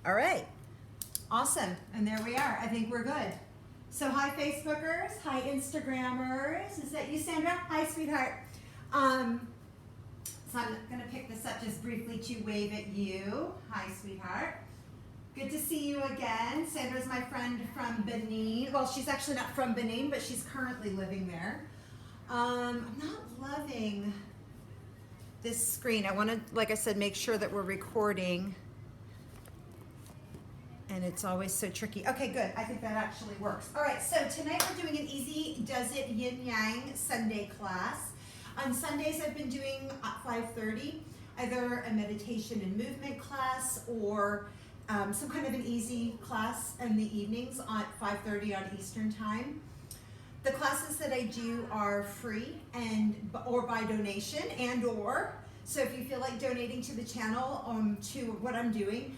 All right. Awesome. And there we are. I think we're good. So hi, Facebookers. Hi, Instagrammers. Is that you, Sandra? Hi, sweetheart. So I'm going to pick this up just briefly to wave at you. Hi, sweetheart. Good to see you again. Sandra's my friend from Benin. Well, she's actually not from Benin, but she's currently living there. I'm not loving this screen. I want to, like I said, make sure that we're recording. And it's always so tricky. Okay, good. I think that actually works. All right, so tonight we're doing an easy Does It Yin Yang Sunday class. On Sundays I've been doing at 5:30, either a meditation and movement class or some kind of an easy class in the evenings at 5:30 on Eastern Time. The classes that I do are free or by donation so if you feel like donating to the channel to what I'm doing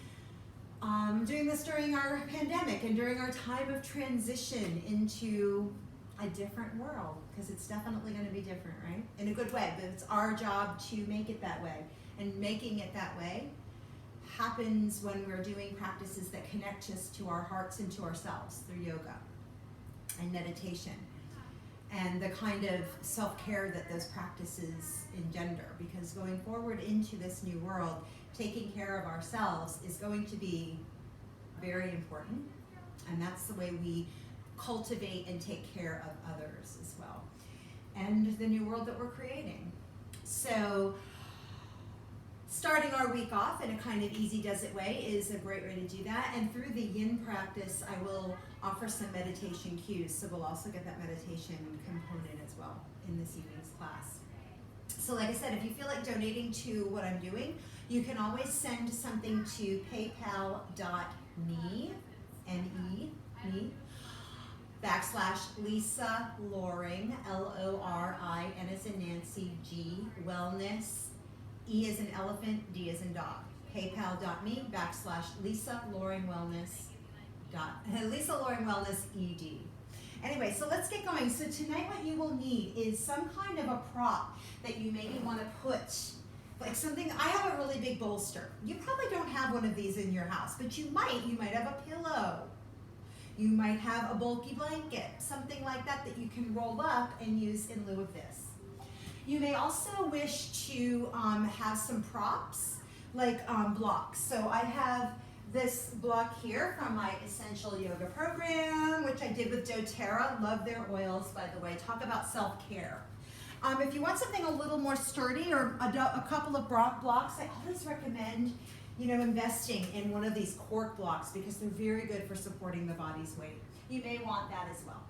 this during our pandemic and during our time of transition into a different world, because it's definitely going to be different, right? In a good way, but it's our job to make it that way. And making it that way happens when we're doing practices that connect us to our hearts and to ourselves through yoga and meditation and the kind of self-care that those practices engender. Because going forward into this new world, taking care of ourselves is going to be very important, and that's the way we cultivate and take care of others as well, and the new world that we're creating. So starting our week off in a kind of easy does it way is a great way to do that, and through the yin practice I will offer some meditation cues, so we'll also get that meditation component as well in this evening's class. So like I said, if you feel like donating to what I'm doing, you can always send something to paypal.me, N-E, /Lisa Loring, L-O-R-I-N as in Nancy, G, wellness, E as in elephant, D as in dog. Paypal.me /Lisa Loring Wellness, Lisa Loring Wellness, ED. Anyway, so let's get going. So tonight what you will need is some kind of a prop that you maybe want to put, like something. I have a really big bolster. You probably don't have one of these in your house, but you might have a pillow. You might have a bulky blanket, something like that that you can roll up and use in lieu of this. You may also wish to have some props, like blocks. So I have this block here from my Essential Yoga program, which I did with doTERRA. Love their oils, by the way. Talk about self-care. If you want something a little more sturdy or a couple of blocks, I always recommend investing in one of these cork blocks because they're very good for supporting the body's weight. You may want that as well.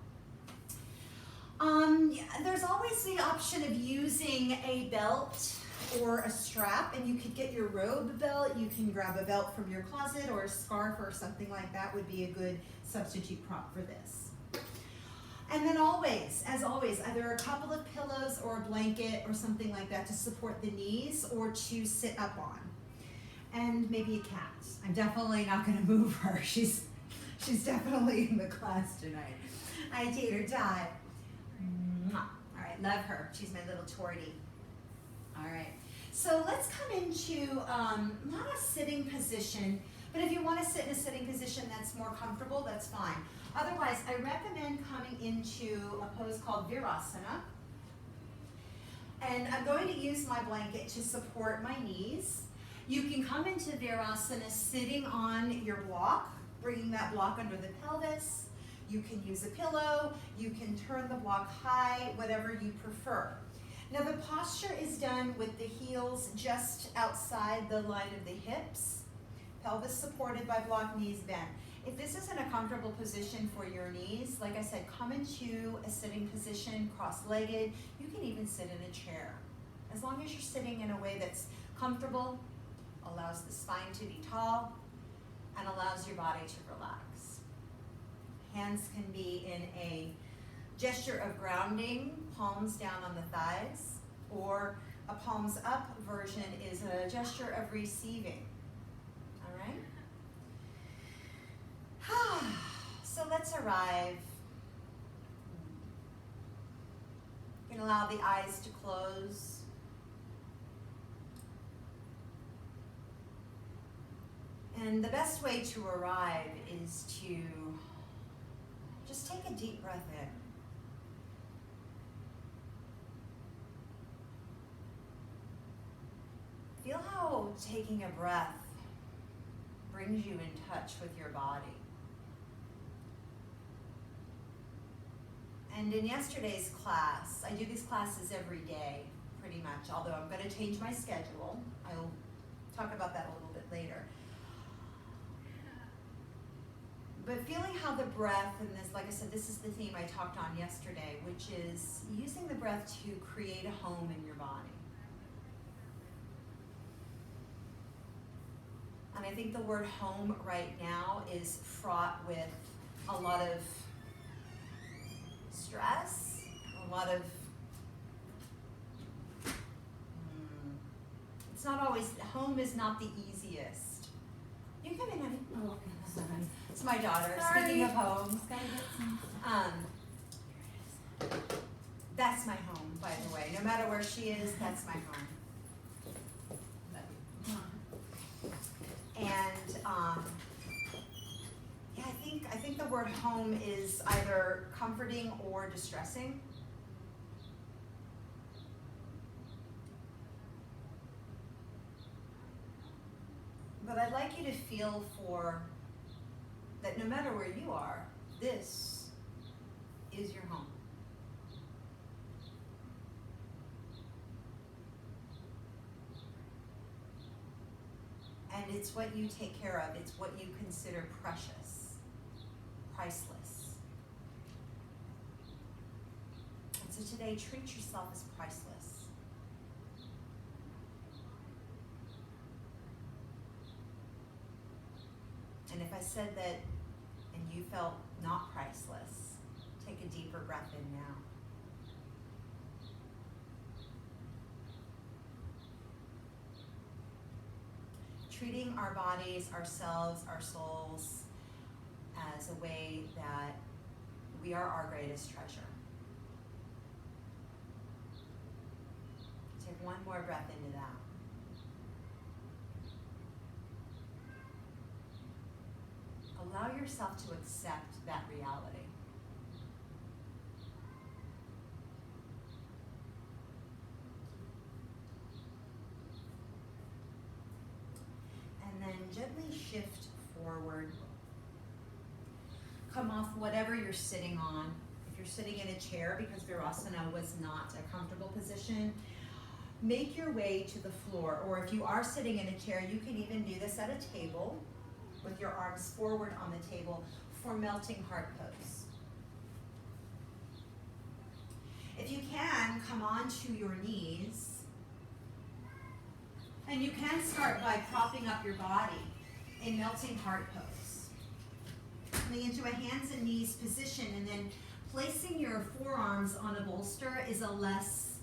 There's always the option of using a belt or a strap, and you could get your robe belt. You can grab a belt from your closet, or a scarf or something like that would be a good substitute prop for this. And then always, as always, either a couple of pillows or a blanket or something like that to support the knees or to sit up on. And maybe a cat. I'm definitely not going to move her. She's definitely in the class tonight. I Tater Tot. All right, love her. She's my little tortie. All right, so let's come into not a sitting position, but if you want to sit in a sitting position that's more comfortable, that's fine. Otherwise, I recommend coming into a pose called Virasana. And I'm going to use my blanket to support my knees. You can come into Virasana sitting on your block, bringing that block under the pelvis. You can use a pillow. You can turn the block high, whatever you prefer. Now the posture is done with the heels just outside the line of the hips, pelvis supported by block, knees bent. If this isn't a comfortable position for your knees, like I said, come into a sitting position, cross-legged. You can even sit in a chair. As long as you're sitting in a way that's comfortable, allows the spine to be tall, and allows your body to relax. Hands can be in a gesture of grounding, palms down on the thighs, or a palms up version is a gesture of receiving. All right? So let's arrive. You can allow the eyes to close. And the best way to arrive is to just take a deep breath in. Feel how taking a breath brings you in touch with your body. And in yesterday's class, I do these classes every day, pretty much, although I'm going to change my schedule. I'll talk about that a little bit later. But feeling how the breath, and this, like I said, this is the theme I talked on yesterday, which is using the breath to create a home in your body. And I think the word home right now is fraught with a lot of stress, a lot of, it's not always, home is not the easiest. You come in, honey. Oh, okay. It's my daughter. Sorry. Speaking of homes, Gotta get some. That's my home, by the way. No matter where she is, that's my home. And yeah, I think the word home is either comforting or distressing. But I'd like you to feel for that no matter where you are, this is your home. And it's what you take care of. It's what you consider precious, priceless. And so today, treat yourself as priceless. And if I said that and you felt not priceless, take a deeper breath in now. Treating our bodies, ourselves, our souls as a way that we are our greatest treasure. Take one more breath into that. Allow yourself to accept that reality. And then gently shift forward. Come off whatever you're sitting on. If you're sitting in a chair, because Virasana was not a comfortable position, make your way to the floor. Or if you are sitting in a chair, you can even do this at a table with your arms forward on the table for melting heart pose. If you can, come onto your knees. And you can start by propping up your body in melting heart pose. Coming into a hands and knees position, and then placing your forearms on a bolster is a less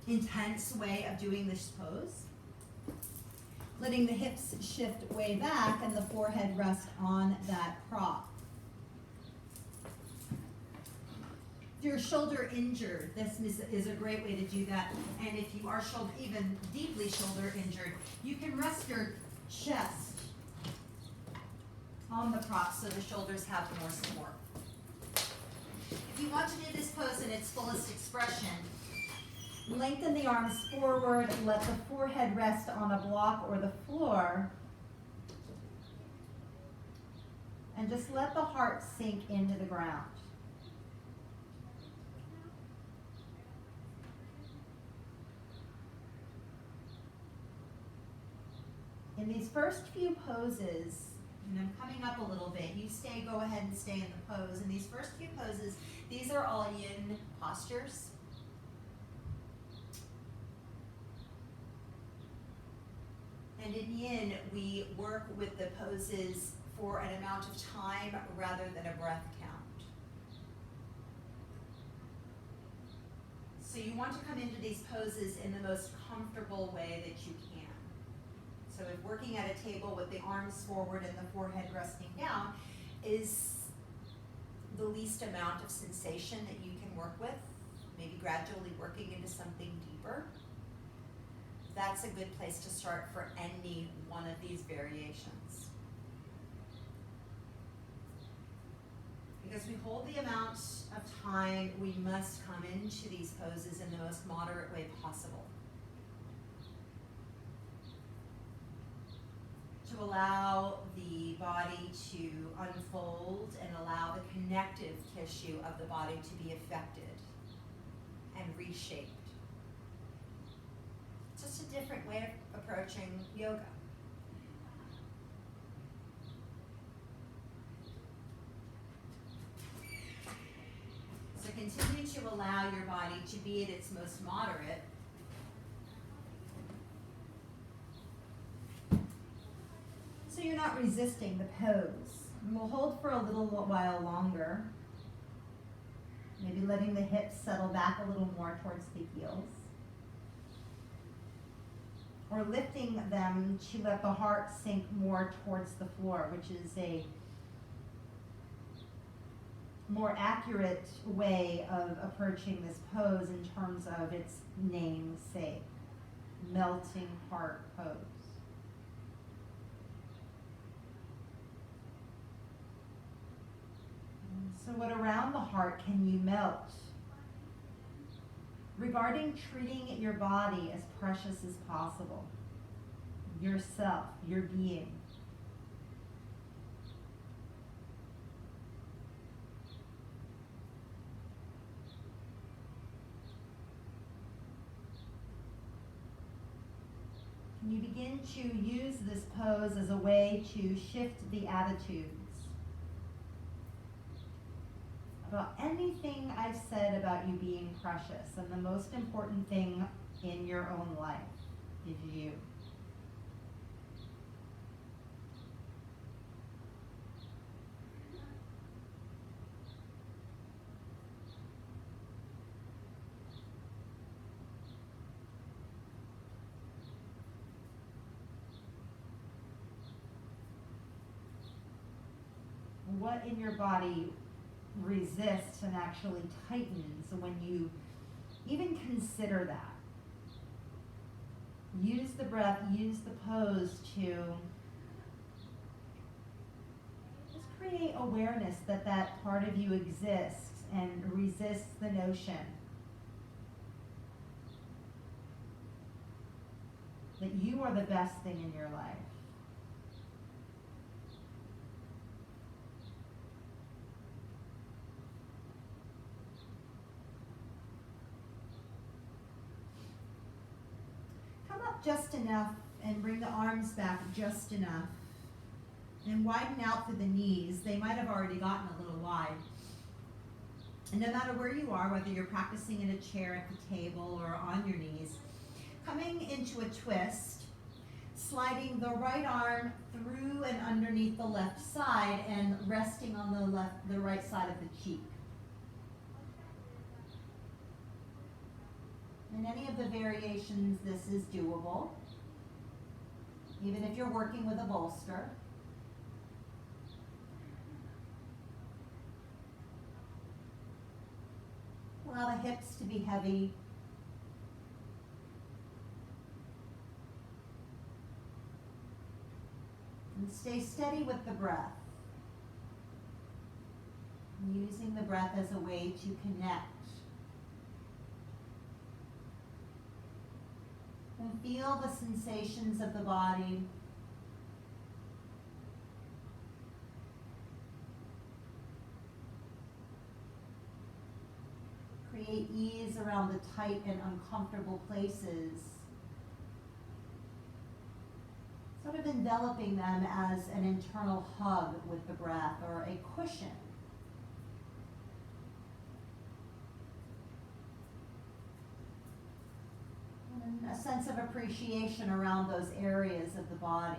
intense way of doing this pose. Letting the hips shift way back and the forehead rest on that prop. If you're shoulder injured, this is a great way to do that. And if you are even deeply shoulder injured, you can rest your chest on the prop so the shoulders have more support. If you want to do this pose in its fullest expression, lengthen the arms forward, let the forehead rest on a block or the floor, and just let the heart sink into the ground. In these first few poses, and I'm coming up a little bit, you go ahead and stay in the pose. In these first few poses, these are all Yin postures. And in Yin, we work with the poses for an amount of time rather than a breath count. So you want to come into these poses in the most comfortable way that you can. So if working at a table with the arms forward and the forehead resting down is the least amount of sensation that you can work with, maybe gradually working into something deeper. that's a good place to start for any one of these variations. Because we hold the amount of time we must come into these poses in the most moderate way possible. To allow the body to unfold and allow the connective tissue of the body to be affected and reshaped. Just a different way of approaching yoga. So continue to allow your body to be at its most moderate. So you're not resisting the pose. And we'll hold for a little while longer. Maybe letting the hips settle back a little more towards the heels. Or lifting them to let the heart sink more towards the floor, which is a more accurate way of approaching this pose in terms of its namesake, melting heart pose. So what around the heart can you melt? Regarding treating your body as precious as possible. Yourself, your being. Can you begin to use this pose as a way to shift the attitudes about anything I've said about you being precious, and the most important thing in your own life is you. What in your body resists and actually tightens when you even consider that? Use the breath, use the pose to just create awareness that that part of you exists and resists the notion that you are the best thing in your life. Just enough and bring the arms back just enough and widen out through the knees. They might have already gotten a little wide. And no matter where you are, whether you're practicing in a chair at the table or on your knees, coming into a twist, sliding the right arm through and underneath the left side and resting on the right side of the cheek. In any of the variations, this is doable, even if you're working with a bolster. Allow the hips to be heavy. And stay steady with the breath. Using the breath as a way to connect. And feel the sensations of the body. Create ease around the tight and uncomfortable places. Sort of enveloping them as an internal hug with the breath or a cushion. And a sense of appreciation around those areas of the body.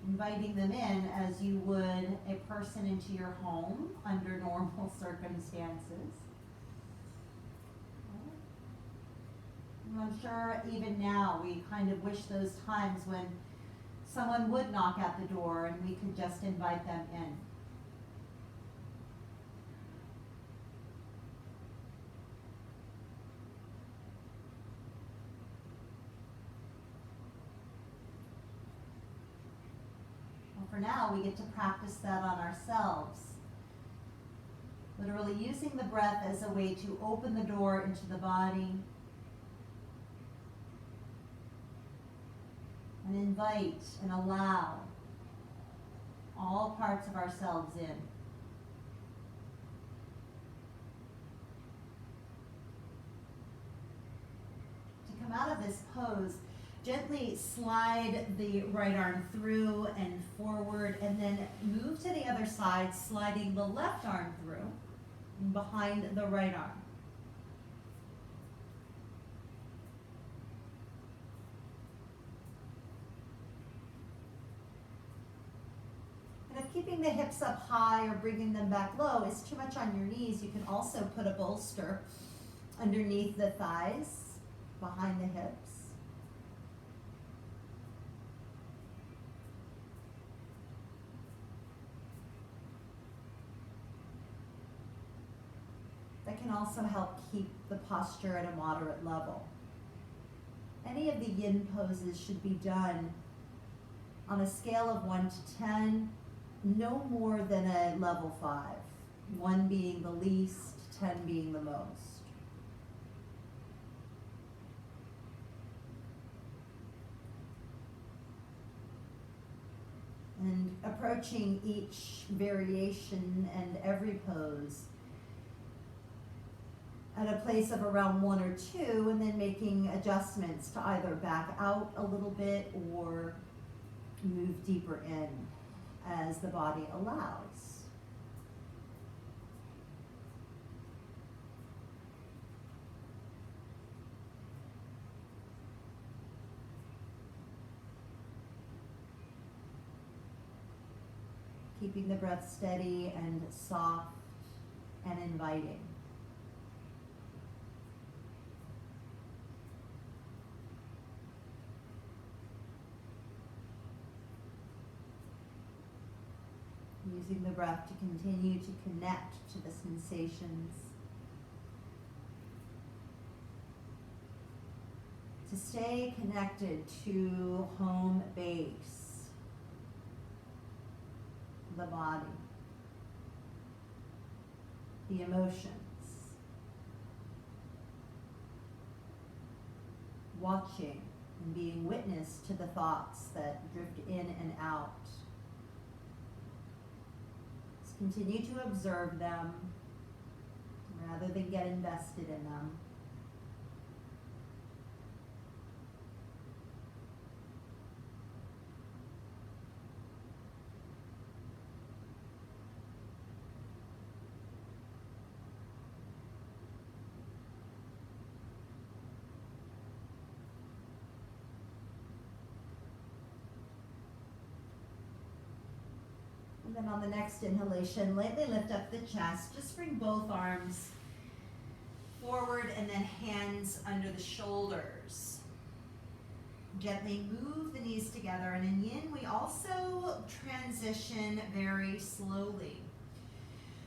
Inviting them in as you would a person into your home under normal circumstances. And I'm sure even now we kind of wish those times when someone would knock at the door and we could just invite them in. for now, we get to practice that on ourselves. Literally using the breath as a way to open the door into the body and invite and allow all parts of ourselves in. To come out of this pose, gently slide the right arm through and forward, and then move to the other side, sliding the left arm through and behind the right arm. And if keeping the hips up high or bringing them back low is too much on your knees, you can also put a bolster underneath the thighs, behind the hips. That can also help keep the posture at a moderate level. Any of the yin poses should be done on a scale of 1 to 10, no more than a level 5, 1 being the least, 10 being the most. And approaching each variation and every pose at a place of around 1 or 2, and then making adjustments to either back out a little bit or move deeper in as the body allows. Keeping the breath steady and soft and inviting. Using the breath to continue to connect to the sensations, to stay connected to home base, the body, the emotions, watching and being witness to the thoughts that drift in and out. Continue to observe them rather than get invested in them. Then on the next inhalation, lightly lift up the chest. Just bring both arms forward and then hands under the shoulders. Gently move the knees together. And in yin, we also transition very slowly.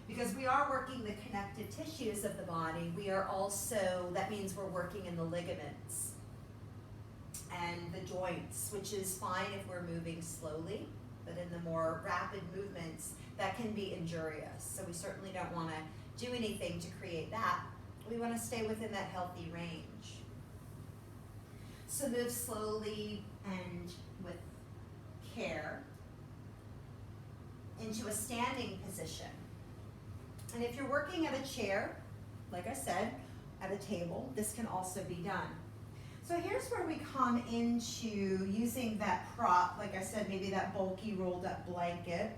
Because we are working the connective tissues of the body, we are also, that means we're working in the ligaments and the joints, which is fine if we're moving slowly. But in the more rapid movements, that can be injurious. So we certainly don't want to do anything to create that. We want to stay within that healthy range. So move slowly and with care into a standing position. And if you're working at a chair, like I said, at a table, this can also be done. So here's where we come into using that prop, like I said, maybe that bulky rolled up blanket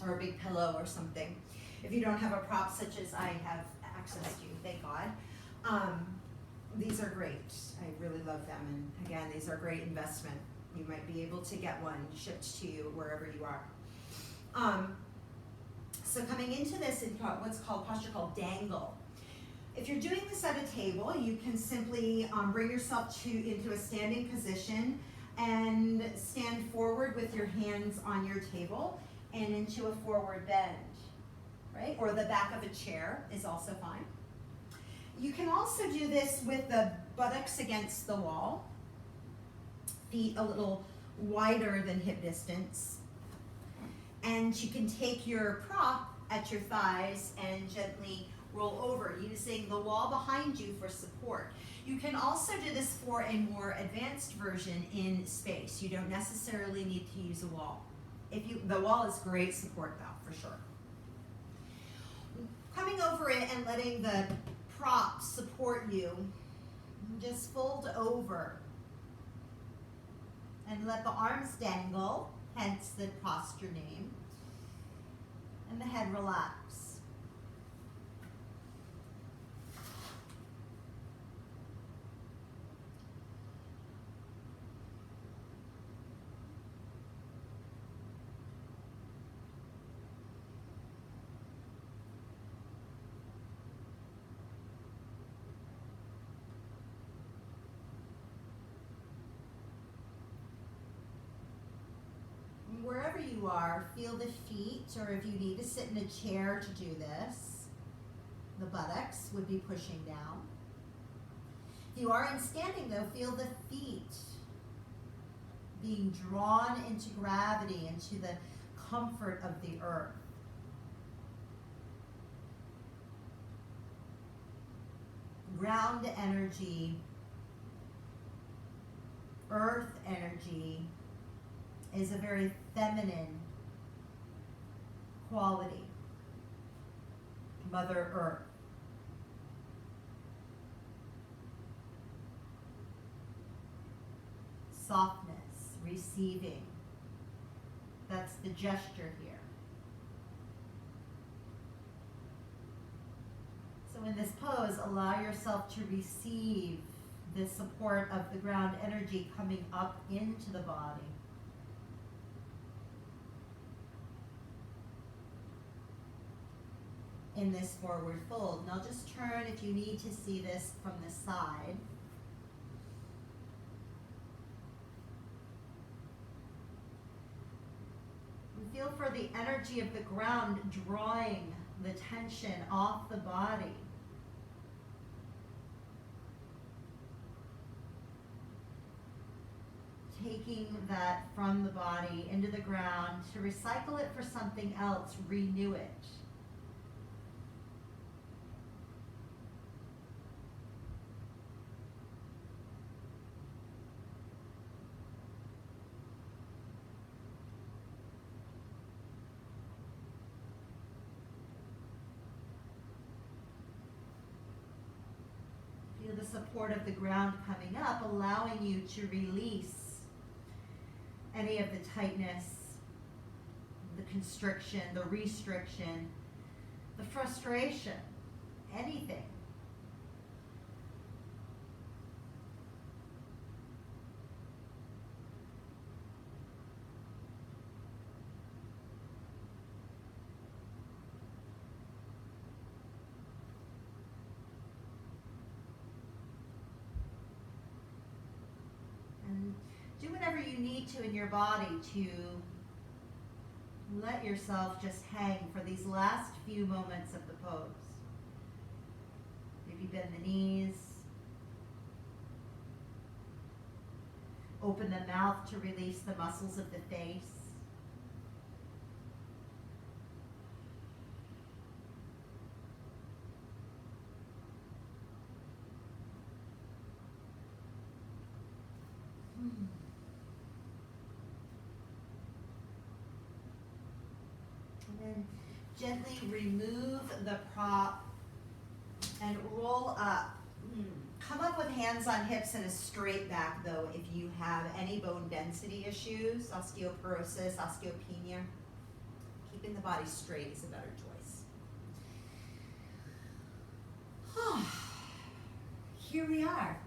or a big pillow or something. If you don't have a prop such as I have access to, thank God. These are great. I really love them. And again, these are a great investment. You might be able to get one shipped to you wherever you are. So coming into this in what's called posture called dangle. If you're doing this at a table, you can simply bring yourself into a standing position and stand forward with your hands on your table and into a forward bend, right? Or the back of a chair is also fine. You can also do this with the buttocks against the wall, feet a little wider than hip distance, And you can take your prop at your thighs and gently roll over using the wall behind you for support. You can also do this for a more advanced version in space. You don't necessarily need to use a wall. The wall is great support though, for sure. Coming over it and letting the prop support you, just fold over and let the arms dangle, hence the posture name, and the head relax. Wherever you are, feel the feet, or if you need to sit in a chair to do this, the buttocks would be pushing down. If you are in standing though, feel the feet being drawn into gravity, into the comfort of the earth. Ground energy, earth energy, is a very feminine quality. Mother Earth. Softness, receiving. That's the gesture here. So in this pose, allow yourself to receive the support of the ground energy coming up into the body. In this forward fold. Now just turn if you need to see this from the side. And feel for the energy of the ground drawing the tension off the body. Taking that from the body into the ground to recycle it for something else, renew it. Feel the support of the ground coming up, allowing you to release any of the tightness, the constriction, the restriction, the frustration, anything. Do whatever you need to in your body to let yourself just hang for these last few moments of the pose. Maybe bend the knees. Open the mouth to release the muscles of the face. And gently remove the prop and roll up. Come up with hands on hips and a straight back though if you have any bone density issues, osteoporosis, osteopenia. Keeping the body straight is a better choice. Here we are.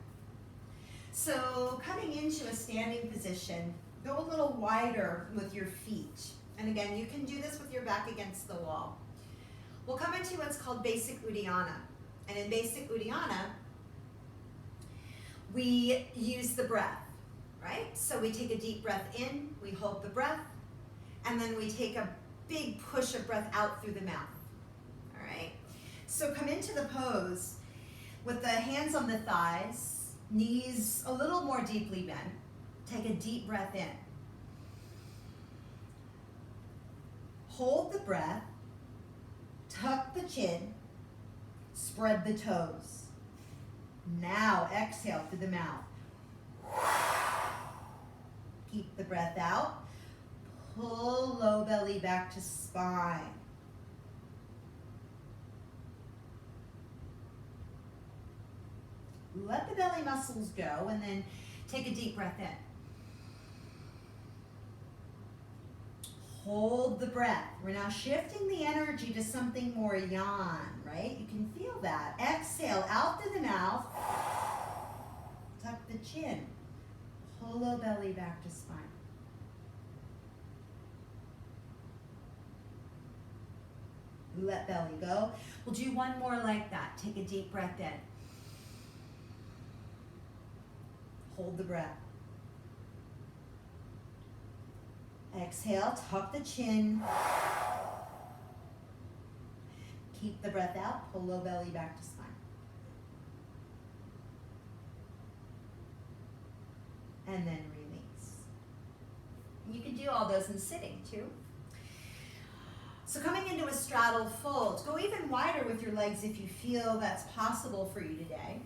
So coming into a standing position, go a little wider with your feet. And again, you can do this with your back against the wall. We'll come into what's called basic Uddiyana. And in basic Uddiyana, we use the breath, right? So we take a deep breath in, we hold the breath, and then we take a big push of breath out through the mouth, all right? So come into the pose with the hands on the thighs, knees a little more deeply bent. Take a deep breath in. Hold the breath, tuck the chin, spread the toes. Now exhale through the mouth. Keep the breath out. Pull low belly back to spine. Let the belly muscles go and then take a deep breath in. Hold the breath. We're now shifting the energy to something more yang, right? You can feel that. Exhale out through the mouth. Tuck the chin. Pull low belly back to spine. Let belly go. We'll do one more like that. Take a deep breath in. Hold the breath. Exhale, tuck the chin. Keep the breath out, pull low belly back to spine. And then release. You can do all those in sitting too. So coming into a straddle fold, go even wider with your legs if you feel that's possible for you today.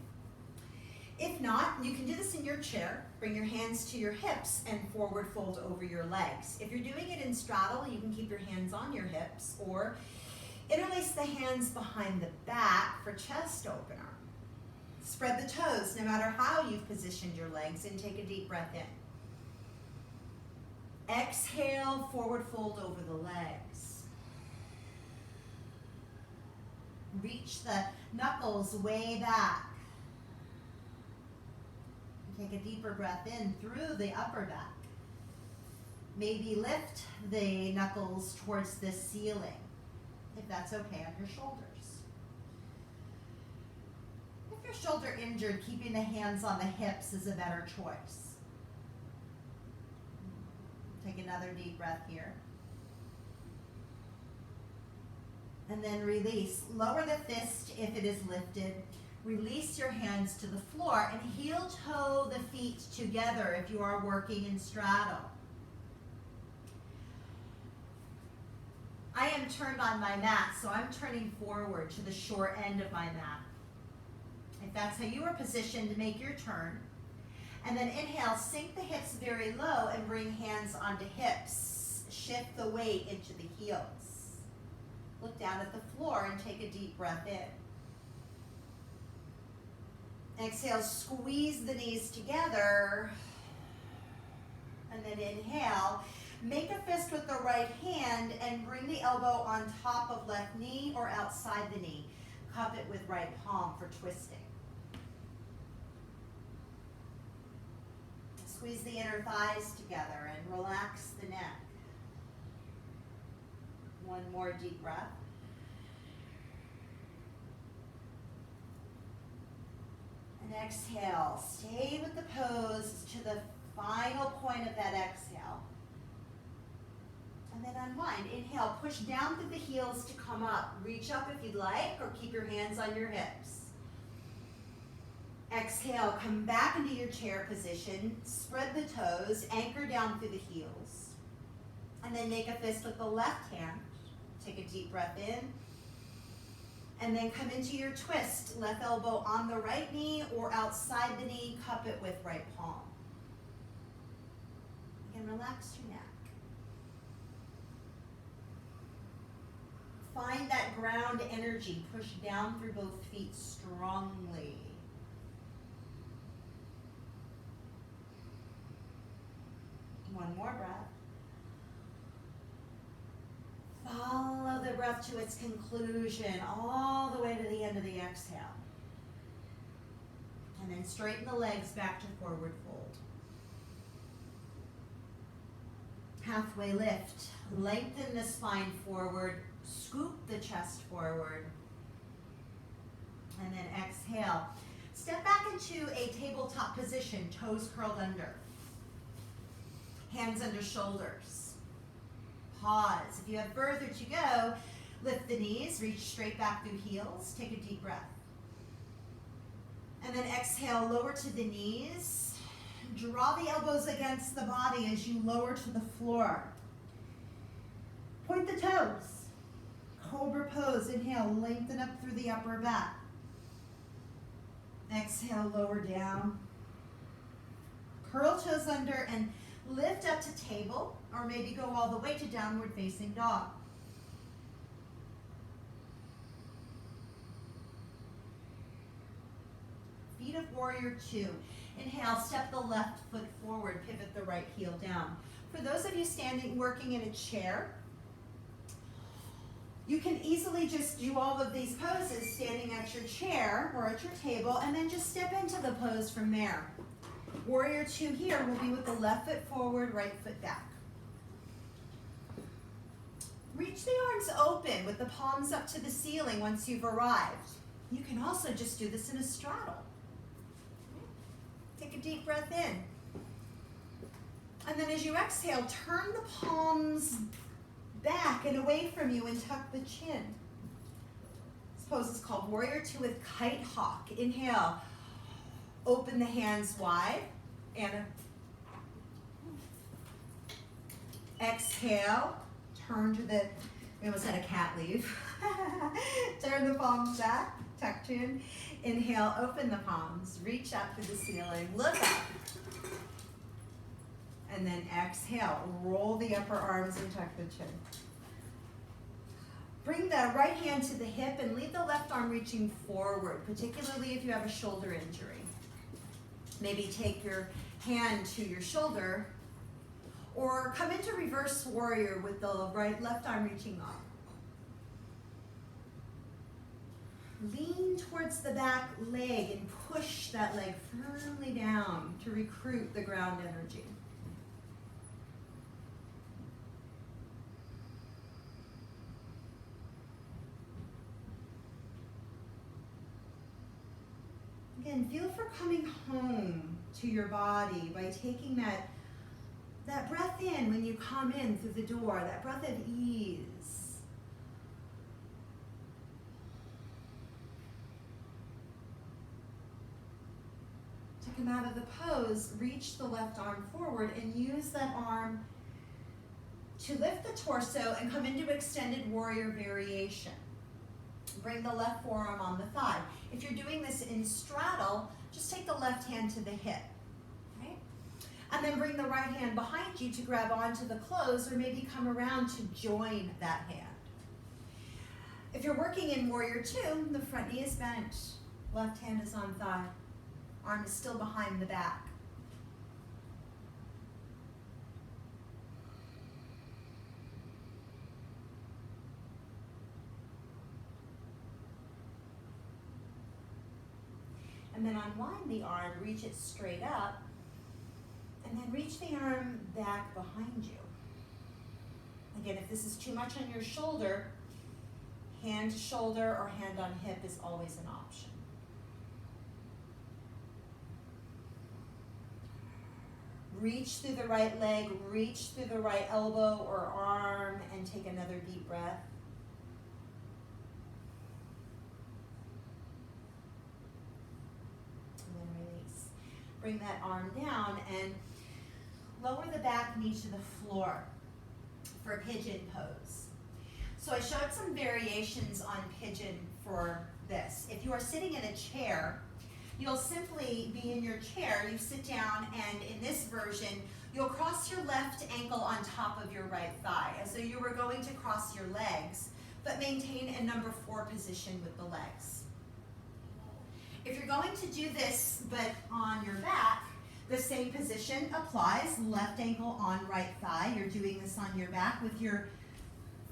If not, you can do this in your chair. Bring your hands to your hips and forward fold over your legs. If you're doing it in straddle, you can keep your hands on your hips or interlace the hands behind the back for chest opener. Spread the toes no matter how you've positioned your legs and take a deep breath in. Exhale, forward fold over the legs. Reach the knuckles way back. Take a deeper breath in through the upper back. Maybe lift the knuckles towards the ceiling, if that's okay, on your shoulders. If you're shoulder injured, keeping the hands on the hips is a better choice. Take another deep breath here. And then release. Lower the fist if it is lifted. Release your hands to the floor and heel toe the feet together if you are working in straddle. I am turned on my mat, so I'm turning forward to the short end of my mat. If that's how you are positioned, make your turn. And then inhale, sink the hips very low and bring hands onto hips. Shift the weight into the heels. Look down at the floor and take a deep breath in. Exhale, squeeze the knees together, and then inhale. Make a fist with the right hand and bring the elbow on top of left knee or outside the knee. Cup it with right palm for twisting. Squeeze the inner thighs together and relax the neck. One more deep breath. And exhale. Stay with the pose to the final point of that exhale. And then unwind. Inhale, push down through the heels to come up. Reach up if you'd like, or keep your hands on your hips. Exhale, come back into your chair position. Spread the toes, anchor down through the heels. And then make a fist with the left hand. Take a deep breath in. And then come into your twist. Left elbow on the right knee or outside the knee. Cup it with right palm. Again, relax your neck. Find that ground energy. Push down through both feet strongly. One more breath. Follow the breath to its conclusion, all the way to the end of the exhale. And then straighten the legs back to forward fold. Halfway lift. Lengthen the spine forward. Scoop the chest forward. And then exhale. Step back into a tabletop position, toes curled under. Hands under shoulders. Pause. If you have further to go, lift the knees, reach straight back through heels. Take a deep breath. And then exhale, lower to the knees. Draw the elbows against the body as you lower to the floor. Point the toes. Cobra Pose. Inhale, lengthen up through the upper back. Exhale, lower down. Curl toes under and lift up to table, or maybe go all the way to downward facing dog. Feet of warrior two. Inhale, step the left foot forward, pivot the right heel down. For those of you standing, working in a chair, you can easily just do all of these poses standing at your chair or at your table, and then just step into the pose from there. Warrior two here will be with the left foot forward, right foot back. Reach the arms open with the palms up to the ceiling once you've arrived. You can also just do this in a straddle. Take a deep breath in. And then as you exhale, turn the palms back and away from you and tuck the chin. This pose is called Warrior Two with Kite Hawk. Inhale, open the hands wide. And exhale, turn to the, we almost had a cat leave. Turn the palms back, tuck chin. Inhale, open the palms, reach up to the ceiling, look up. And then exhale, roll the upper arms and tuck the chin. Bring the right hand to the hip and leave the left arm reaching forward, particularly if you have a shoulder injury. Maybe take your hand to your shoulder, or come into reverse warrior with the left arm reaching up. Lean towards the back leg and push that leg firmly down to recruit the ground energy. Again, feel for coming home to your body by taking that breath in when you come in through the door, that breath of ease. To come out of the pose, reach the left arm forward and use that arm to lift the torso and come into extended warrior variation. Bring the left forearm on the thigh. If you're doing this in straddle, just take the left hand to the hip, right? And then bring the right hand behind you to grab onto the clothes, or maybe come around to join that hand. If you're working in Warrior Two, the front knee is bent, left hand is on thigh, arm is still behind the back. And then unwind the arm, reach it straight up, and then reach the arm back behind you. Again, if this is too much on your shoulder, hand to shoulder or hand on hip is always an option. Reach through the right leg, reach through the right elbow or arm, and take another deep breath. Bring that arm down and lower the back knee to the floor for Pigeon Pose. So I showed some variations on Pigeon for this. If you are sitting in a chair, you'll simply be in your chair, you sit down, and in this version, you'll cross your left ankle on top of your right thigh, as though you were going to cross your legs, but maintain a number 4 position with the legs. If you're going to do this, but on your back, the same position applies. Left ankle on right thigh. You're doing this on your back with your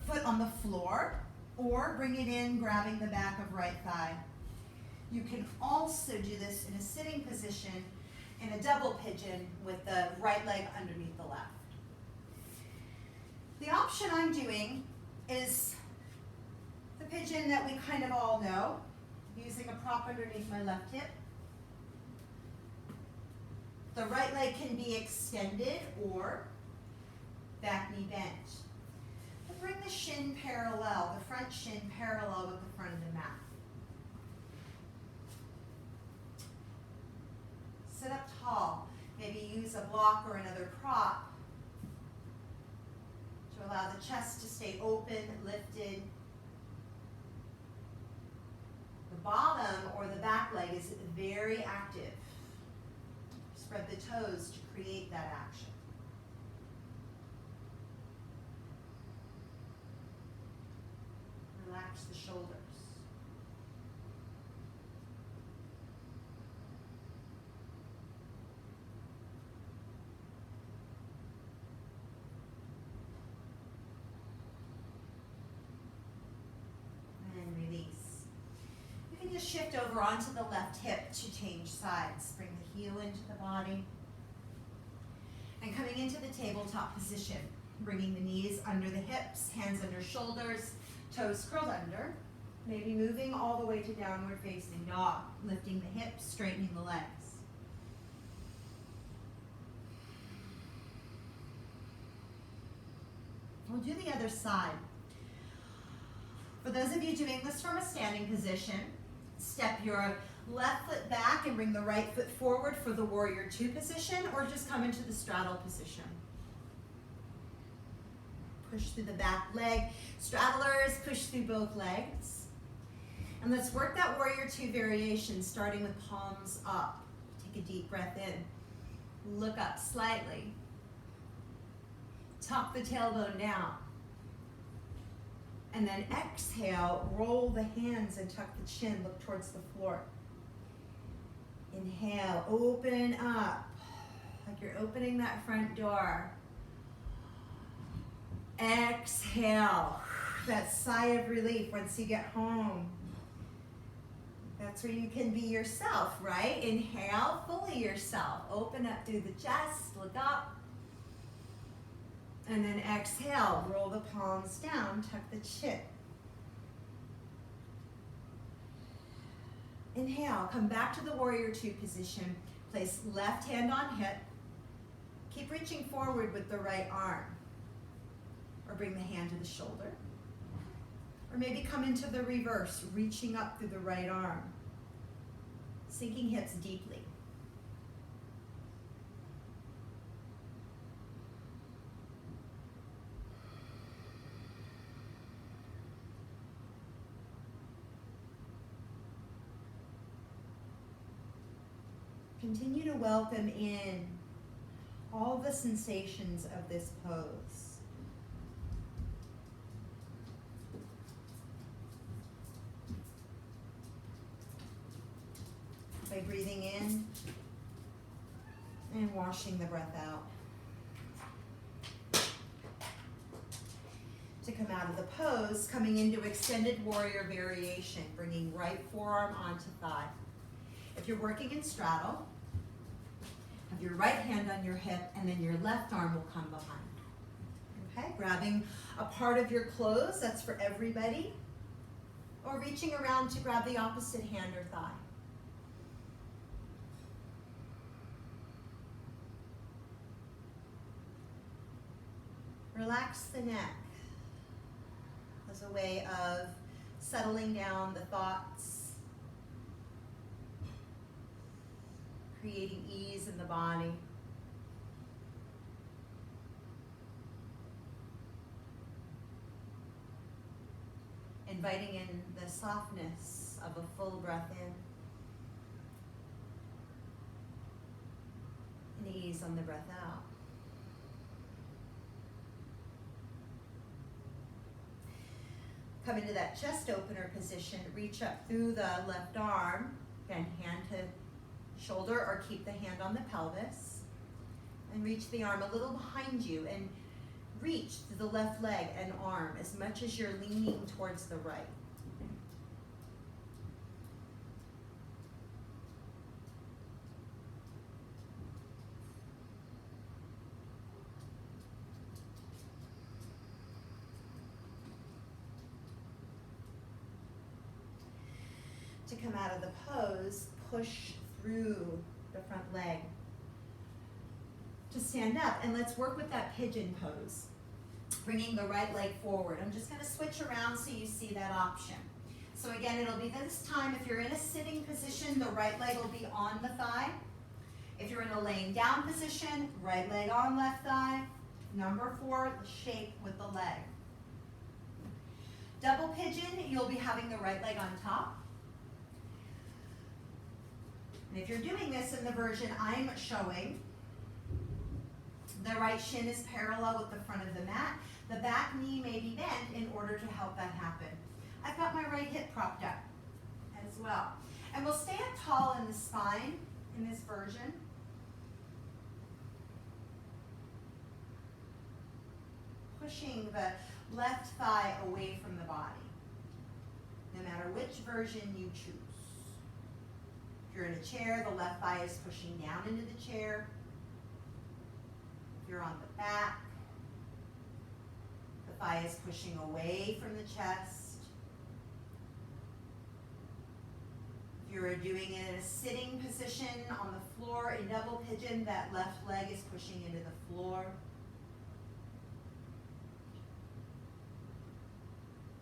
foot on the floor, or bring it in, grabbing the back of right thigh. You can also do this in a sitting position in a double pigeon with the right leg underneath the left. The option I'm doing is the pigeon that we kind of all know, using a prop underneath my left hip. The right leg can be extended or back knee bent. But bring the shin parallel, the front shin parallel with the front of the mat. Sit up tall. Maybe use a block or another prop to Allow the chest to stay open, lifted. The bottom or the back leg is very active. Spread the toes to create that action. Relax the shoulders. And release. You can just shift over onto the left hip to change sides. Bring the heel into the body. And coming into the tabletop position, bringing the knees under the hips, hands under shoulders, toes curled under, maybe moving all the way to downward facing dog, lifting the hips, straightening the legs. We'll do the other side. For those of you doing this from a standing position, step your left foot back and bring the right foot forward for the warrior two position, or just come into the straddle position. Push through the back leg. Straddlers, push through both legs. And let's work that warrior two variation, starting with palms up. Take a deep breath in. Look up slightly. Tuck the tailbone down. And then exhale, roll the hands and tuck the chin, look towards the floor. Inhale, open up, like you're opening that front door. Exhale, that sigh of relief once you get home. That's where you can be yourself, right? Inhale, fully yourself. Open up through the chest, look up. And then exhale, roll the palms down, tuck the chin. Inhale, come back to the warrior two position. Place left hand on hip. Keep reaching forward with the right arm. Or bring the hand to the shoulder. Or maybe come into the reverse, reaching up through the right arm. Sinking hips deeply. Continue to welcome in all the sensations of this pose. By breathing in and washing the breath out. To come out of the pose, coming into extended warrior variation, bringing right forearm onto thigh. If you're working in straddle, have your right hand on your hip, and then your left arm will come behind. Okay, grabbing a part of your clothes, that's for everybody, or reaching around to grab the opposite hand or thigh. Relax the neck as a way of settling down the thoughts, creating ease in the body. Inviting in the softness of a full breath in. And ease on the breath out. Come into that chest opener position. Reach up through the left arm. Again, hand to shoulder, or keep the hand on the pelvis, and reach the arm a little behind you and reach to the left leg and arm as much as you're leaning towards the right. To come out of the pose, push through the front leg to stand up, and let's work with that pigeon pose, bringing the right leg forward. I'm just going to switch around so you see that option. So again, it'll be this time, if you're in a sitting position, the right leg will be on the thigh. If you're in a laying down position, right leg on left thigh. Number 4, shape with the leg. Double pigeon, you'll be having the right leg on top. And if you're doing this in the version I'm showing, the right shin is parallel with the front of the mat. The back knee may be bent in order to help that happen. I've got my right hip propped up as well. And we'll stand tall in the spine in this version. Pushing the left thigh away from the body, no matter which version you choose. If you're in a chair, the left thigh is pushing down into the chair. If you're on the back, the thigh is pushing away from the chest. If you're doing it in a sitting position on the floor in double pigeon, that left leg is pushing into the floor.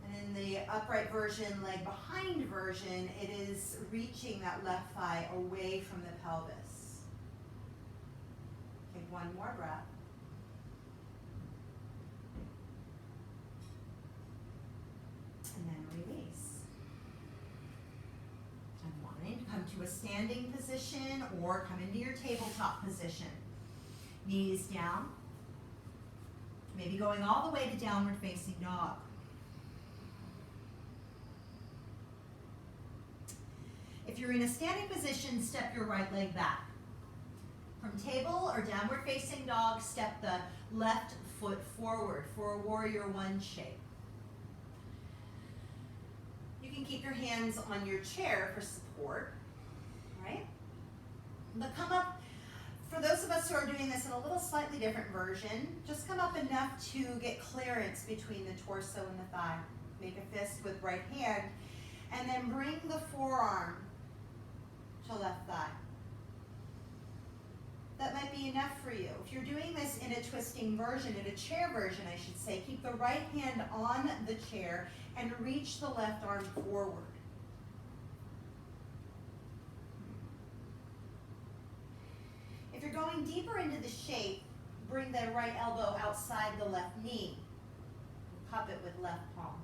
And in the upright version, leg behind version, it is reaching that left thigh away from the pelvis. Take one more breath. And then release. Unwind, come to a standing position or come into your tabletop position. Knees down. Maybe going all the way to downward facing dog. If you're in a standing position, step your right leg back. From table or downward facing dog, step the left foot forward for a warrior one shape. You can keep your hands on your chair for support, right? But come up, for those of us who are doing this in a little slightly different version, just come up enough to get clearance between the torso and the thigh. Make a fist with right hand, and then bring the forearm to left thigh. That might be enough for you. If you're doing this in a twisting version, in a chair version, I should say, keep the right hand on the chair and reach the left arm forward. If you're going deeper into the shape, bring the right elbow outside the left knee. Cup it with left palm.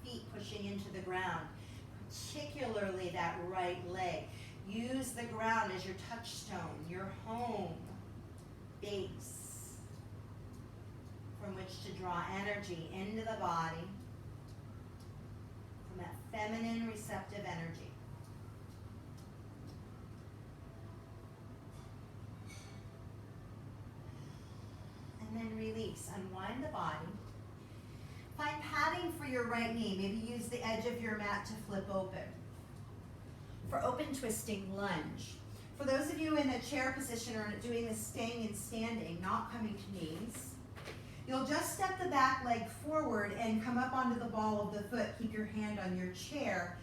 Feet pushing into the ground, particularly that right leg. Use the ground as your touchstone, your home base from which to draw energy into the body, from that feminine receptive energy. And then release, unwind the body. Find padding for your right knee. Maybe use the edge of your mat to flip open. For open twisting lunge. For those of you in a chair position or doing this staying and standing, not coming to knees, you'll just step the back leg forward and come up onto the ball of the foot. Keep your hand on your chair.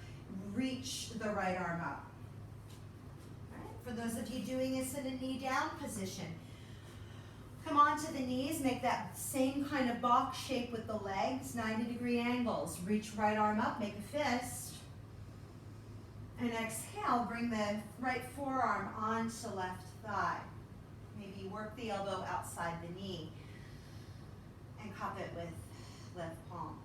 Reach the right arm up. All right. For those of you doing this in a knee down position, come onto the knees, make that same kind of box shape with the legs, 90-degree angles. Reach right arm up, make a fist. And exhale, bring the right forearm onto left thigh. Maybe work the elbow outside the knee and cup it with left palm.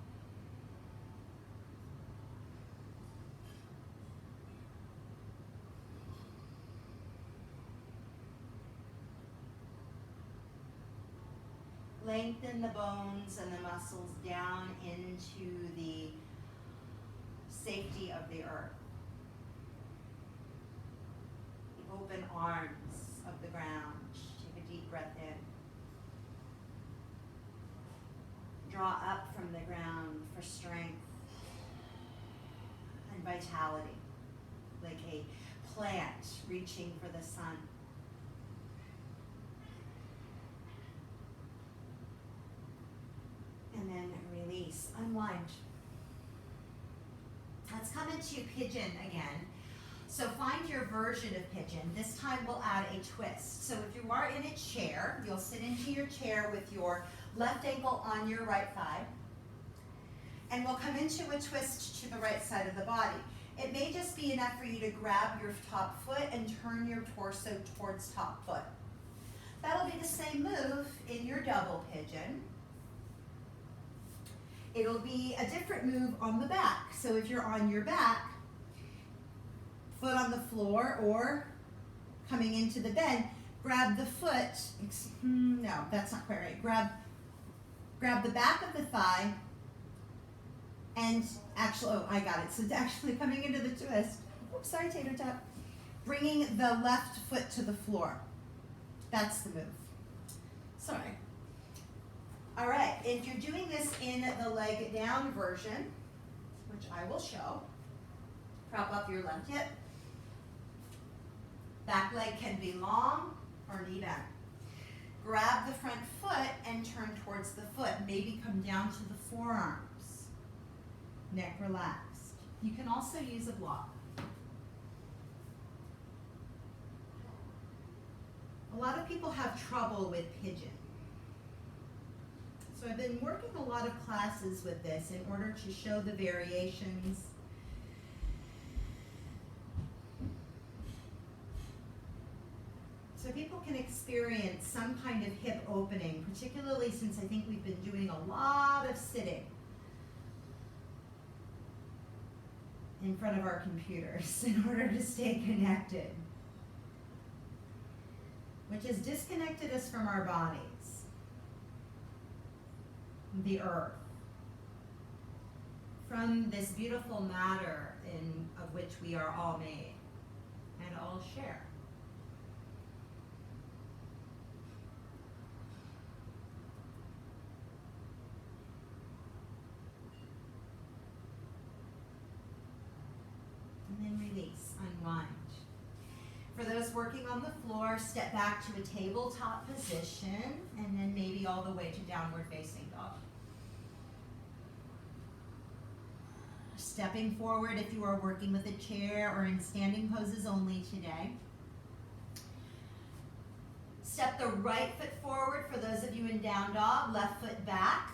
Lengthen the bones and the muscles down into the safety of the earth. The open arms of the ground. Take a deep breath in. Draw up from the ground for strength and vitality, like a plant reaching for the sun. And then release, unwind. Let's come into pigeon again. So find your version of pigeon. This time we'll add a twist. So if you are in a chair, you'll sit into your chair with your left ankle on your right thigh. And we'll come into a twist to the right side of the body. It may just be enough for you to grab your top foot and turn your torso towards top foot. That'll be the same move in your double pigeon. It'll be a different move on the back. So if you're on your back, foot on the floor or coming into the bend, grab the foot, no, that's not quite right. Grab the back of the thigh and actually, oh, I got it. So it's actually coming into the twist. Oops, sorry, tater tot. Bringing the left foot to the floor. That's the move. Sorry. All right, if you're doing this in the leg down version, which I will show, prop up your left hip. Back leg can be long or knee bend. Grab the front foot and turn towards the foot. Maybe come down to the forearms. Neck relaxed. You can also use a block. A lot of people have trouble with pigeon. So I've been working a lot of classes with this in order to show the variations. So people can experience some kind of hip opening, particularly since I think we've been doing a lot of sitting in front of our computers in order to stay connected, which has disconnected us from our bodies, the earth, from this beautiful matter of which we are all made and all share. And then release, unwind. For those working on the floor, step back to a tabletop position and then maybe all the way to downward facing dog. Stepping forward if you are working with a chair or in standing poses only today. Step the right foot forward for those of you in down dog, left foot back.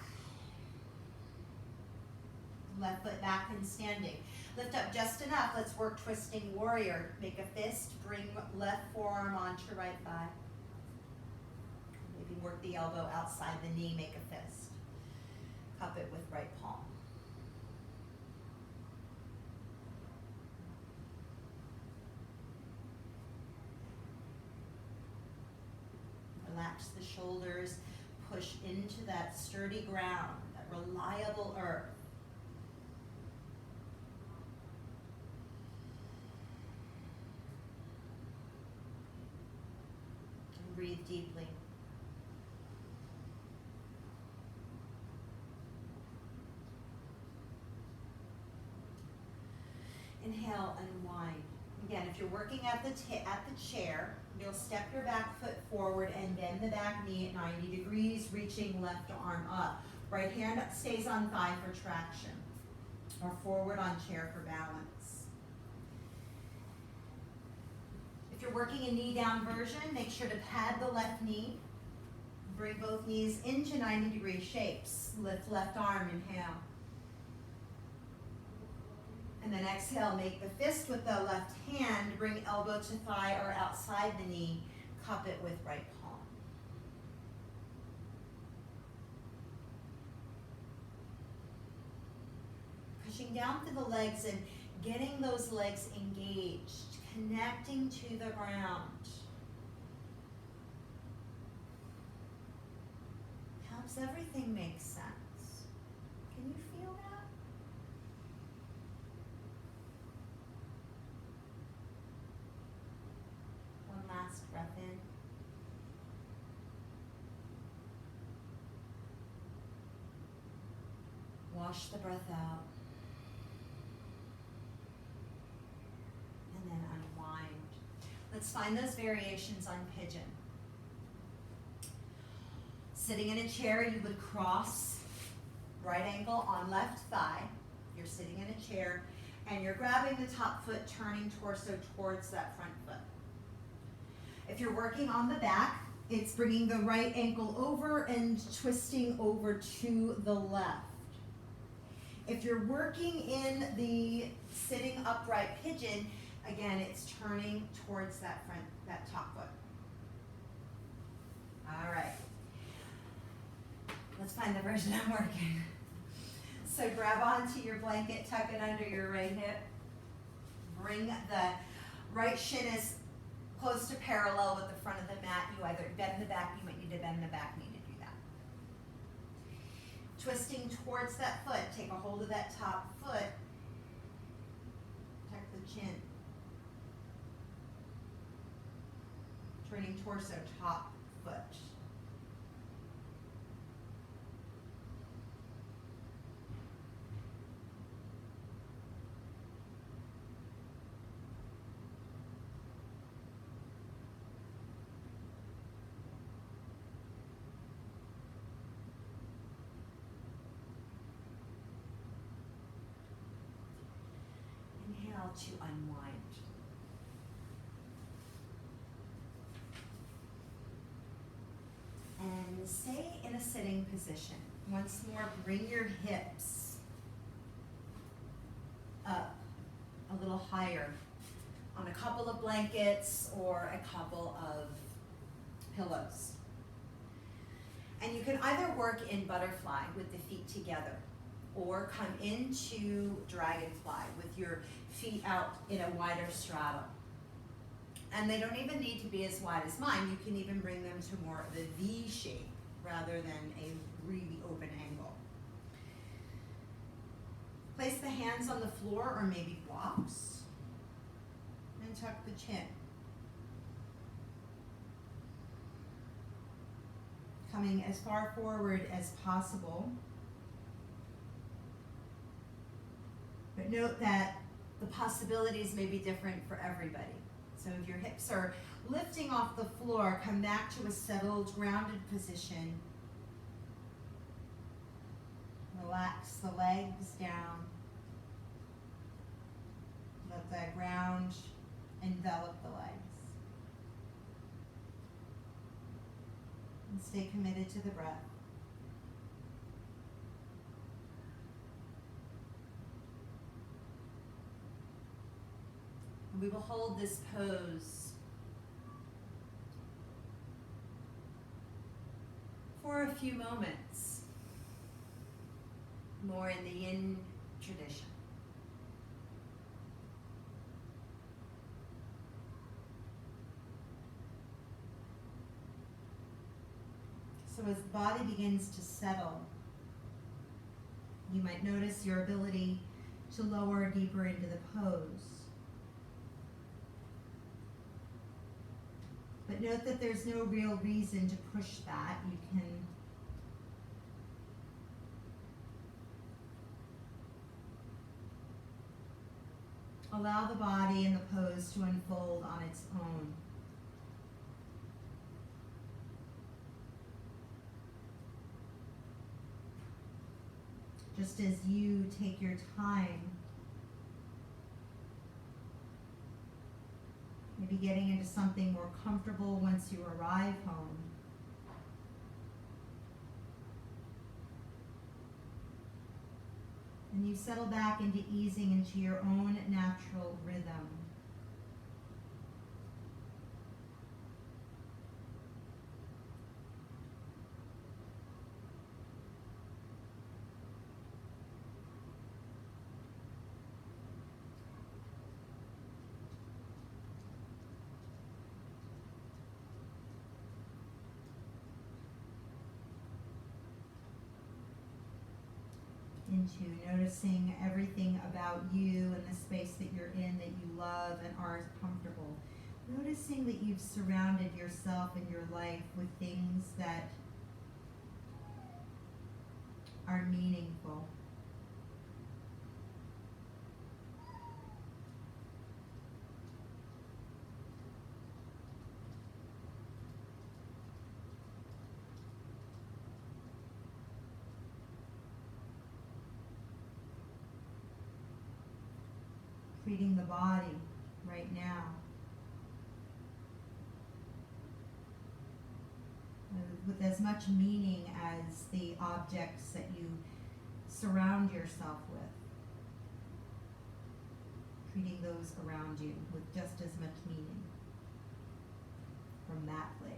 Left foot back and standing. Lift up just enough. Let's work twisting warrior. Make a fist. Bring left forearm onto right thigh. Maybe work the elbow outside the knee. Make a fist. Cup it with right palm. Relax the shoulders. Push into that sturdy ground, that reliable earth. Breathe deeply. Inhale, unwind. Again, if you're working at the chair, you'll step your back foot forward and bend the back knee at 90 degrees, reaching left arm up. Right hand stays on thigh for traction, or forward on chair for balance. If you're working a knee down version, make sure to pad the left knee. Bring both knees into 90-degree shapes. Lift left arm, inhale. And then exhale, make the fist with the left hand. Bring elbow to thigh or outside the knee. Cup it with right palm. Pushing down through the legs and getting those legs engaged. Connecting to the ground. Helps everything make sense. Can you feel that? One last breath in. Wash the breath out. And then unwind. Let's find those variations on pigeon. Sitting in a chair, you would cross right ankle on left thigh. You're sitting in a chair and you're grabbing the top foot, turning torso towards that front foot. If you're working on the back, it's bringing the right ankle over and twisting over to the left. If you're working in the sitting upright pigeon, again, it's turning towards that top foot. All right. Let's find the version I'm working. So grab onto your blanket, tuck it under your right hip. Bring the right shin as close to parallel with the front of the mat. You either bend the back, you might need to bend the back knee to do that. Twisting towards that foot, take a hold of that top foot. Tuck the chin. Turning torso, top foot. Inhale to unwind. And stay in a sitting position. Once more, bring your hips up a little higher on a couple of blankets or a couple of pillows. And you can either work in butterfly with the feet together or come into dragonfly with your feet out in a wider straddle. And they don't even need to be as wide as mine. You can even bring them to more of a V shape rather than a really open angle. Place the hands on the floor or maybe blocks and tuck the chin. Coming as far forward as possible. But note that the possibilities may be different for everybody. So if your hips are lifting off the floor, come back to a settled, grounded position. Relax the legs down. Let the ground envelop the legs. And stay committed to the breath. We will hold this pose for a few moments, more in the Yin tradition. So as the body begins to settle, you might notice your ability to lower deeper into the pose. But note that there's no real reason to push that. You can allow the body and the pose to unfold on its own. Just as you take your time, maybe getting into something more comfortable once you arrive home. And you settle back into easing into your own natural rhythm. Into noticing everything about you and the space that you're in that you love and are comfortable. Noticing that you've surrounded yourself and your life with things that are meaningful. Treating the body right now with as much meaning as the objects that you surround yourself with. Treating those around you with just as much meaning from that place.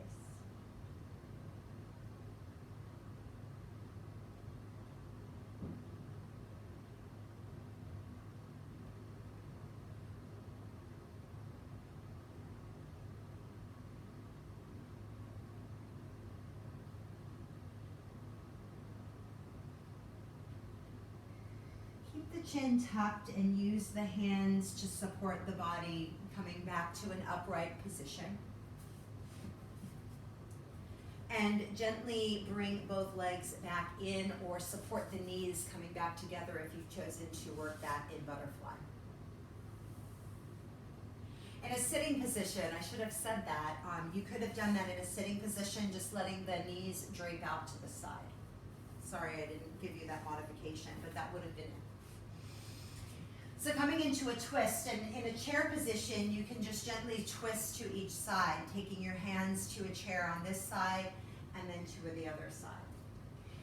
Keep the chin tucked and use the hands to support the body coming back to an upright position. And gently bring both legs back in or support the knees coming back together if you've chosen to work that in butterfly. In a sitting position, I should have said that, you could have done that in a sitting position, just letting the knees drape out to the side. Sorry I didn't give you that modification, but that would have been it. So coming into a twist, and in a chair position, you can just gently twist to each side, taking your hands to a chair on this side and then to the other side.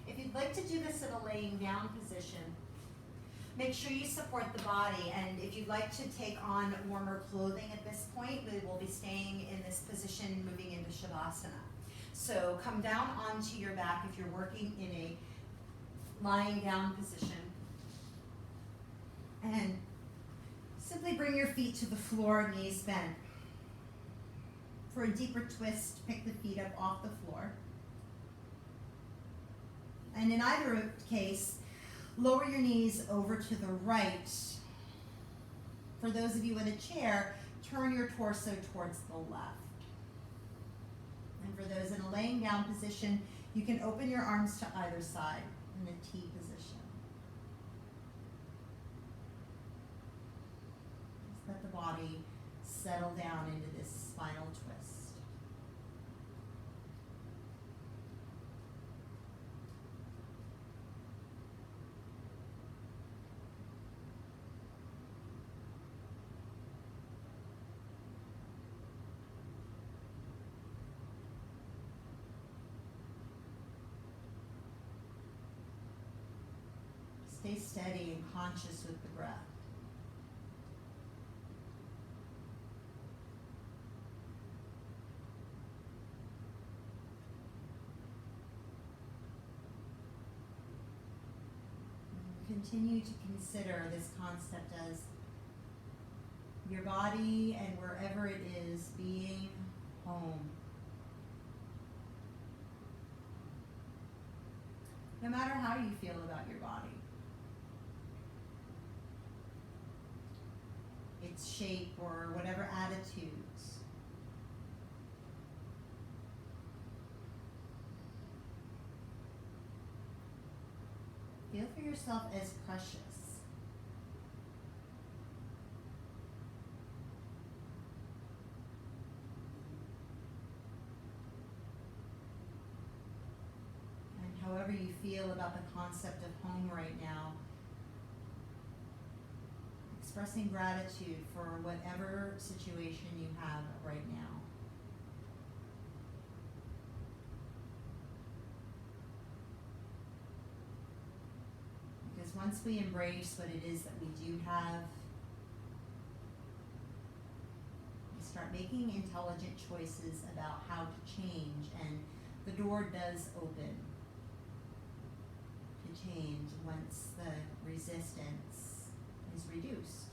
If you'd like to do this in a laying down position, make sure you support the body, and if you'd like to take on warmer clothing at this point, we will be staying in this position moving into Shavasana. So come down onto your back if you're working in a lying down position. And simply bring your feet to the floor, knees bent. For a deeper twist, pick the feet up off the floor. And in either case, lower your knees over to the right. For those of you in a chair, turn your torso towards the left. And for those in a laying down position, you can open your arms to either side in a T position. Just let the body settle down into this spinal twist. Stay steady and conscious with the breath. Continue to consider this concept as your body and wherever it is being home. No matter how you feel about your body. Its shape or whatever attitudes. Feel for yourself as precious. And however you feel about the concept of home right now, expressing gratitude for whatever situation you have right now. Because once we embrace what it is that we do have, we start making intelligent choices about how to change, and the door does open to change once the resistance is reduced.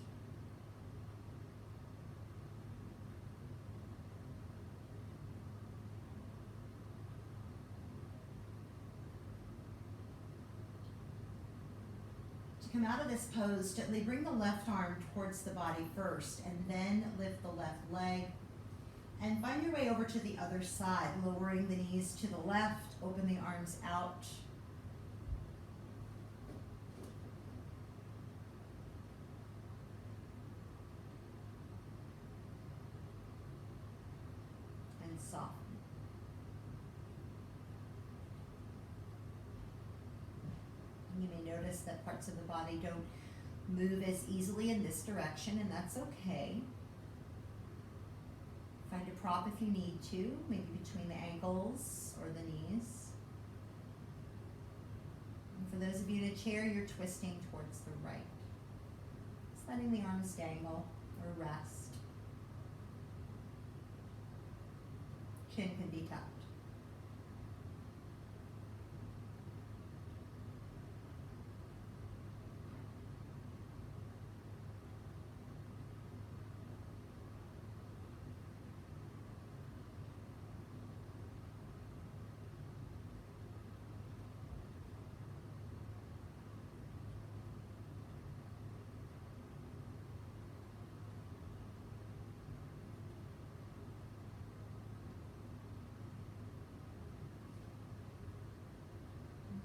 To come out of this pose, gently bring the left arm towards the body first, and then lift the left leg. And find your way over to the other side, lowering the knees to the left, open the arms out. And soften. You may notice that parts of the body don't move as easily in this direction, and that's okay. Find a prop if you need to, maybe between the ankles or the knees. And for those of you in a chair, you're twisting towards the right. Just letting the arms dangle or rest. Chin can be tucked.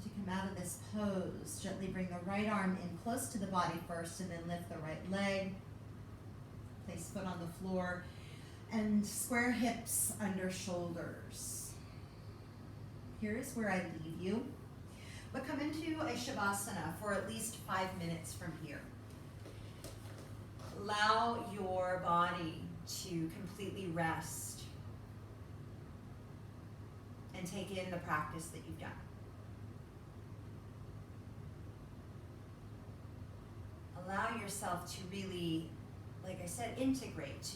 To come out of this pose, gently bring the right arm in close to the body first and then lift the right leg. Place foot on the floor and square hips under shoulders. Here is where I leave you. But come into a Shavasana for at least 5 minutes from here. Allow your body to completely rest and take in the practice that you've done. Allow yourself to really, like I said, integrate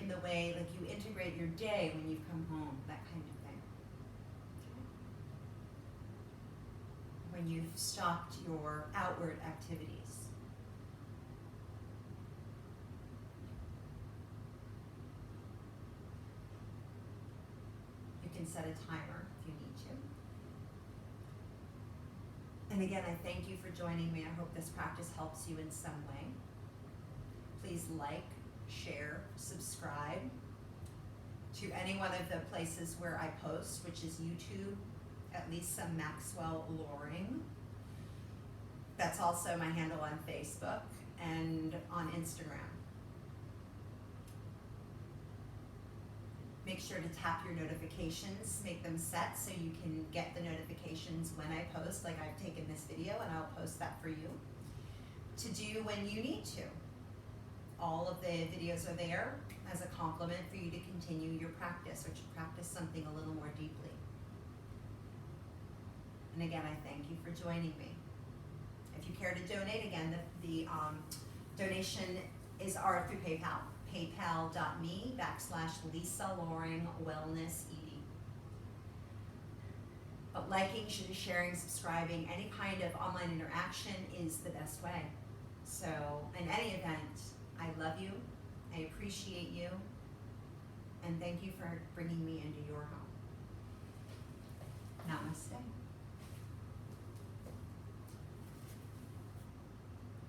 in the way like you integrate your day when you've come home, that kind of thing. When you've stopped your outward activities. You can set a timer if you need to. And again, I thank you for joining me. I hope this practice helps you in some way. Please like, share, subscribe to any one of the places where I post, which is YouTube, at least some Maxwell Loring. That's also my handle on Facebook and on Instagram. Make sure to tap your notifications, make them set so you can get the notifications when I post, like I've taken this video and I'll post that for you to do when you need to. All of the videos are there as a complement for you to continue your practice or to practice something a little more deeply. And again, I thank you for joining me. If you care to donate, again, the donation is through PayPal. PayPal.me/Lisa Loring Wellness ED. But liking, sharing, subscribing, any kind of online interaction is the best way. So in any event, I love you, I appreciate you, and thank you for bringing me into your home. Namaste.